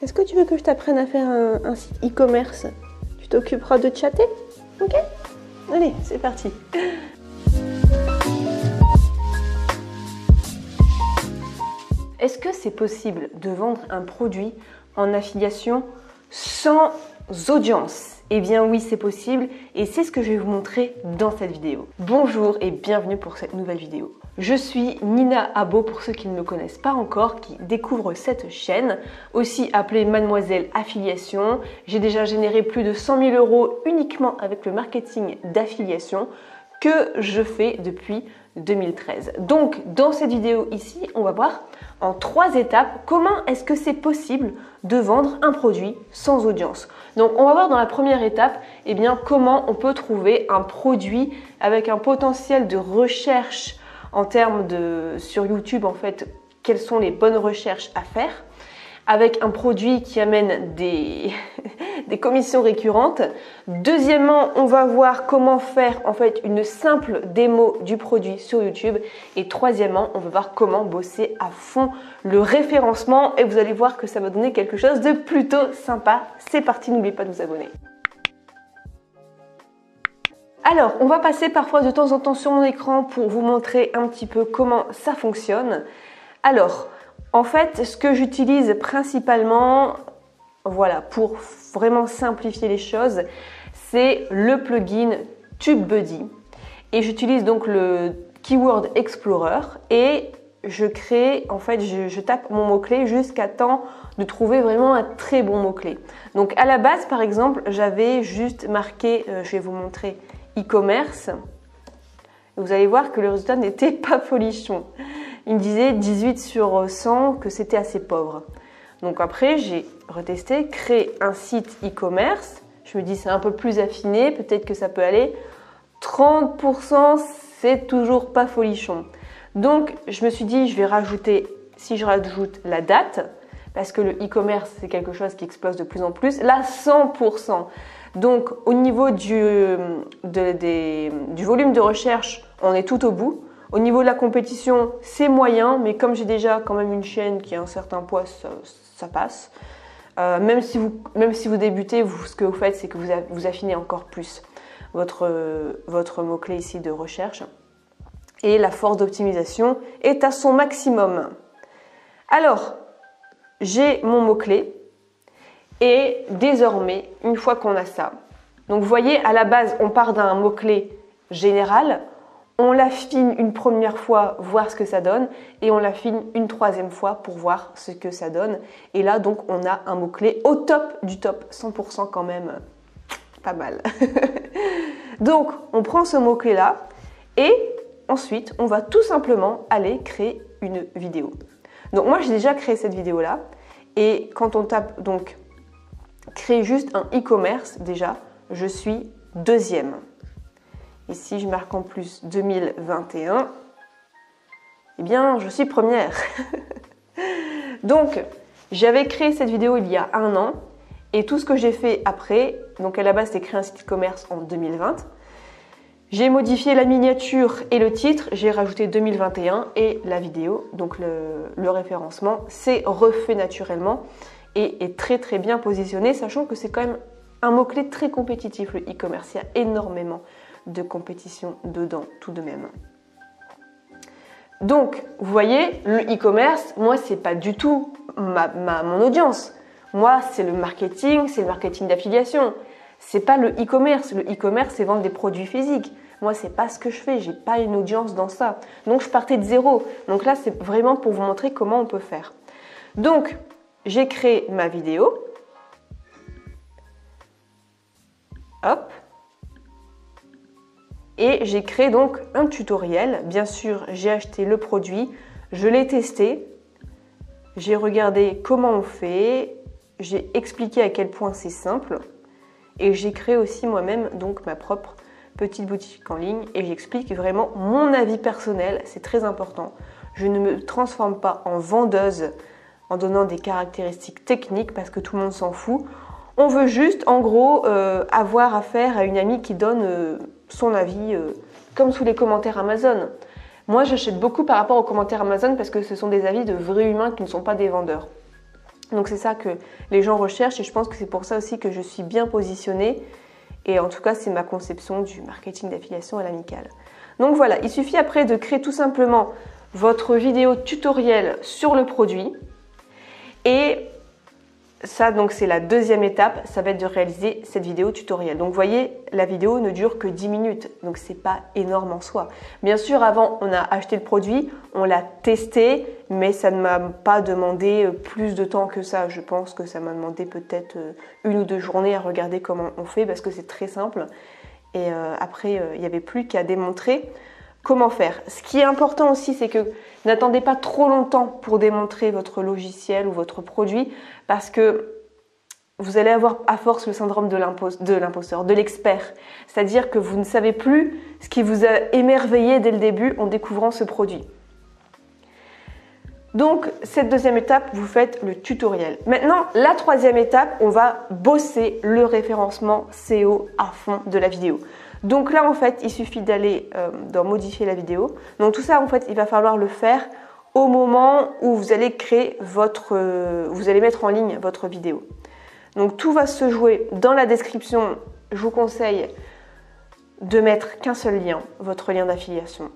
Est-ce que tu veux que je t'apprenne à faire un site e-commerce? Tu t'occuperas de chatter? Ok? Allez, c'est parti. Est-ce que c'est possible de vendre un produit en affiliation sans audience? Eh bien oui, c'est possible et c'est ce que je vais vous montrer dans cette vidéo. Bonjour et bienvenue pour cette nouvelle vidéo. Je suis Nina Abo pour ceux qui ne me connaissent pas encore, qui découvrent cette chaîne, aussi appelée Mademoiselle Affiliation. J'ai déjà généré plus de 100 000 € uniquement avec le marketing d'affiliation que je fais depuis 2013. Donc dans cette vidéo ici, on va voir en 3 étapes comment est-ce que c'est possible de vendre un produit sans audience. Donc on va voir dans la première étape comment on peut trouver un produit avec un potentiel de recherche en termes de sur YouTube en fait, quelles sont les bonnes recherches à faire avec un produit qui amène des commissions récurrentes. Deuxièmement, on va voir comment faire en fait une simple démo du produit sur YouTube. Et troisièmement, on va voir comment bosser à fond le référencement. Et vous allez voir que ça va donner quelque chose de plutôt sympa. C'est parti, n'oubliez pas de vous abonner. Alors, on va passer parfois de temps en temps sur mon écran pour vous montrer un petit peu comment ça fonctionne. Alors, en fait, ce que j'utilise principalement, voilà, pour vraiment simplifier les choses, c'est le plugin TubeBuddy. Et j'utilise donc le Keyword Explorer et je crée, en fait, je tape mon mot-clé jusqu'à temps de trouver vraiment un très bon mot-clé. Donc à la base, par exemple, j'avais juste marqué, je vais vous montrer, e-commerce. Vous allez voir que le résultat n'était pas folichon. Il me disait 18 sur 100 que c'était assez pauvre. Donc après, j'ai retesté, créé un site e-commerce. Je me dis c'est un peu plus affiné, peut-être que ça peut aller. 30%, c'est toujours pas folichon. Donc je me suis dit, je vais rajouter, si je rajoute la date, parce que le e-commerce, c'est quelque chose qui explose de plus en plus, là 100%. Donc au niveau du volume de recherche, on est tout au bout. Au niveau de la compétition, c'est moyen, mais comme j'ai déjà quand même une chaîne qui a un certain poids, ça passe. Même si vous débutez, ce que vous faites, c'est que vous affinez encore plus votre mot-clé ici de recherche. Et la force d'optimisation est à son maximum. Alors, j'ai mon mot-clé. Et désormais, une fois qu'on a ça, donc vous voyez, à la base, on part d'un mot-clé général. On l'affine une première fois, voir ce que ça donne, et on l'affine une troisième fois pour voir ce que ça donne. Et là, donc, on a un mot-clé au top du top, 100% quand même, pas mal. Donc, on prend ce mot-clé-là, et ensuite, on va tout simplement aller créer une vidéo. Donc, moi, j'ai déjà créé cette vidéo-là, et quand on tape, donc, créer juste un e-commerce, déjà, je suis deuxième. Ici, je marque en plus 2021. Eh bien, je suis première. Donc, j'avais créé cette vidéo il y a 1 an. Et tout ce que j'ai fait après, donc à la base, c'était créer un site e-commerce en 2020. J'ai modifié la miniature et le titre. J'ai rajouté 2021 et la vidéo. Donc, le référencement s'est refait naturellement et est très très bien positionné, sachant que c'est quand même un mot-clé très compétitif, le e-commerce. Il y a énormément de compétition dedans tout de même. Donc, vous voyez, le e-commerce, moi, c'est pas du tout mon audience. Moi, c'est le marketing d'affiliation. C'est pas le e-commerce. Le e-commerce, c'est vendre des produits physiques. Moi, c'est pas ce que je fais. J'ai pas une audience dans ça. Donc, je partais de zéro. Donc là, c'est vraiment pour vous montrer comment on peut faire. Donc, j'ai créé ma vidéo. Hop. Et j'ai créé donc un tutoriel. Bien sûr, j'ai acheté le produit, je l'ai testé, j'ai regardé comment on fait, j'ai expliqué à quel point c'est simple et j'ai créé aussi moi-même donc ma propre petite boutique en ligne et j'explique vraiment mon avis personnel, c'est très important. Je ne me transforme pas en vendeuse en donnant des caractéristiques techniques parce que tout le monde s'en fout. On veut juste, en gros, avoir affaire à une amie qui donne son avis, comme sous les commentaires Amazon. Moi, j'achète beaucoup par rapport aux commentaires Amazon parce que ce sont des avis de vrais humains qui ne sont pas des vendeurs. Donc c'est ça que les gens recherchent et je pense que c'est pour ça aussi que je suis bien positionnée. Et en tout cas, c'est ma conception du marketing d'affiliation à l'amical. Donc voilà, il suffit après de créer tout simplement votre vidéo tutoriel sur le produit. Et ça, donc c'est la deuxième étape, ça va être de réaliser cette vidéo tutoriel. Donc vous voyez, la vidéo ne dure que 10 minutes, donc c'est pas énorme en soi. Bien sûr, avant, on a acheté le produit, on l'a testé, mais ça ne m'a pas demandé plus de temps que ça. Je pense que ça m'a demandé peut-être 1 ou 2 journées à regarder comment on fait, parce que c'est très simple. Et après, il n'y avait plus qu'à démontrer comment faire. Ce qui est important aussi, c'est que n'attendez pas trop longtemps pour démontrer votre logiciel ou votre produit parce que vous allez avoir à force le syndrome de l'imposteur, de l'expert. C'est-à-dire que vous ne savez plus ce qui vous a émerveillé dès le début en découvrant ce produit. Donc, cette deuxième étape, vous faites le tutoriel. Maintenant, la troisième étape, on va bosser le référencement SEO à fond de la vidéo. Donc là, en fait, il suffit d'aller dans modifier la vidéo. Donc tout ça, en fait, il va falloir le faire au moment où vous allez créer vous allez mettre en ligne votre vidéo. Donc tout va se jouer dans la description. Je vous conseille de mettre qu'un seul lien, votre lien d'affiliation.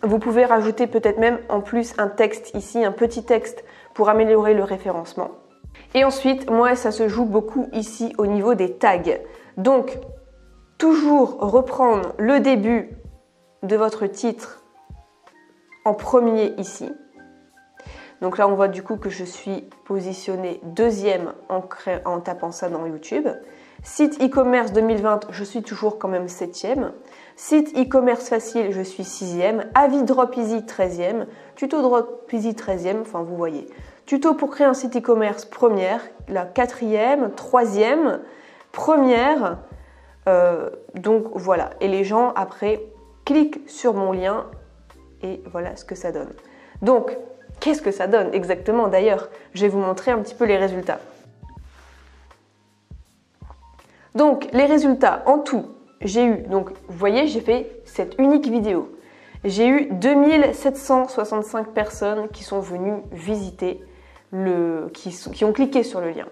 Vous pouvez rajouter peut-être même en plus un texte ici, un petit texte pour améliorer le référencement. Et ensuite, moi, ça se joue beaucoup ici au niveau des tags. Donc, toujours reprendre le début de votre titre en premier ici. Donc là, on voit du coup que je suis positionnée deuxième en tapant ça dans YouTube. Site e-commerce 2020, je suis toujours quand même 7e. Site e-commerce facile, je suis 6e. Avis Drop Easy 13e. Tuto Drop Easy 13e, enfin vous voyez. Tuto pour créer un site e-commerce première, la 4e, 3e, première. Donc voilà, et les gens après cliquent sur mon lien et voilà ce que ça donne. Donc, qu'est-ce que ça donne exactement d'ailleurs? Je vais vous montrer un petit peu les résultats. Donc, les résultats en tout, j'ai eu, donc vous voyez, j'ai fait cette unique vidéo. J'ai eu 2765 personnes qui sont venues visiter, qui ont cliqué sur le lien.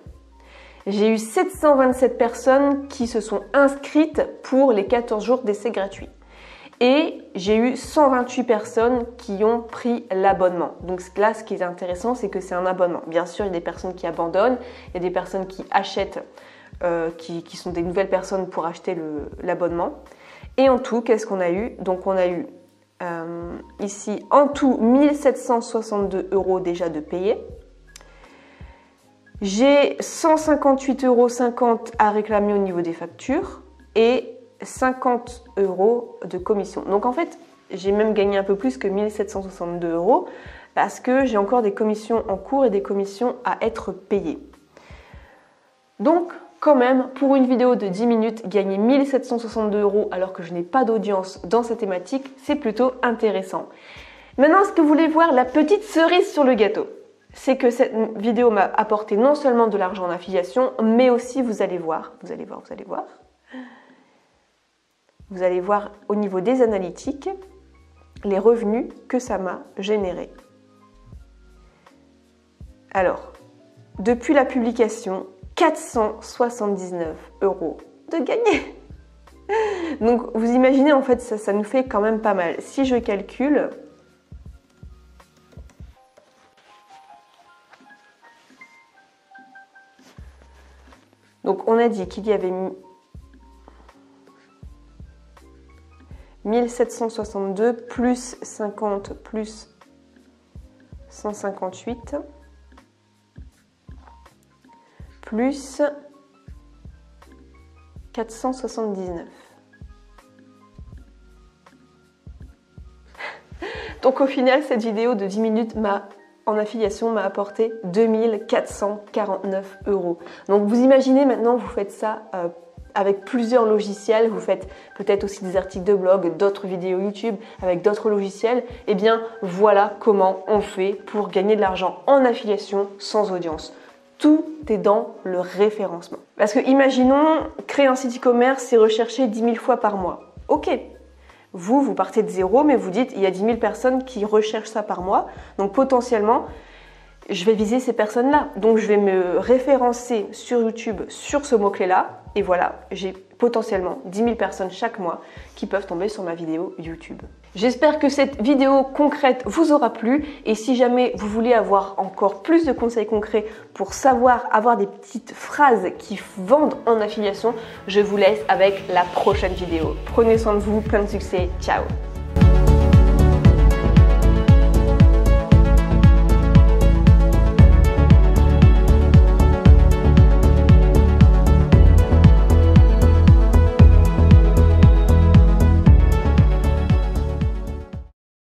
J'ai eu 727 personnes qui se sont inscrites pour les 14 jours d'essai gratuit. Et j'ai eu 128 personnes qui ont pris l'abonnement. Donc là, ce qui est intéressant, c'est que c'est un abonnement. Bien sûr, il y a des personnes qui abandonnent, il y a des personnes qui achètent, qui sont des nouvelles personnes pour acheter l'abonnement. Et en tout, qu'est-ce qu'on a eu? Donc on a eu ici en tout 1762 € déjà de payés. J'ai 158,50 € à réclamer au niveau des factures et 50 € de commission. Donc en fait, j'ai même gagné un peu plus que 1762 € parce que j'ai encore des commissions en cours et des commissions à être payées. Donc quand même, pour une vidéo de 10 minutes, gagner 1762 € alors que je n'ai pas d'audience dans cette thématique, c'est plutôt intéressant. Maintenant, ce que vous voulez voir, la petite cerise sur le gâteau, c'est que cette vidéo m'a apporté non seulement de l'argent en affiliation, mais aussi, vous allez voir au niveau des analytiques, les revenus que ça m'a généré. Alors, depuis la publication, 479 € de gagné. Donc, vous imaginez, en fait, ça nous fait quand même pas mal. Si je calcule, donc on a dit qu'il y avait 1762 plus 50 plus 158 plus 479. Donc au final, cette vidéo de 10 minutes en affiliation m'a apporté 2449 €. Donc vous imaginez maintenant, vous faites ça avec plusieurs logiciels, vous faites peut-être aussi des articles de blog, d'autres vidéos YouTube avec d'autres logiciels. Eh bien voilà comment on fait pour gagner de l'argent en affiliation sans audience. Tout est dans le référencement. Parce que imaginons, créer un site e-commerce, c'est rechercher 10 000 fois par mois. Ok, vous partez de zéro, mais vous dites, il y a 10 000 personnes qui recherchent ça par mois. Donc potentiellement, je vais viser ces personnes-là. Donc je vais me référencer sur YouTube sur ce mot-clé-là. Et voilà, j'ai potentiellement 10 000 personnes chaque mois qui peuvent tomber sur ma vidéo YouTube. J'espère que cette vidéo concrète vous aura plu. Et si jamais vous voulez avoir encore plus de conseils concrets pour savoir avoir des petites phrases qui vendent en affiliation, je vous laisse avec la prochaine vidéo. Prenez soin de vous, plein de succès, ciao!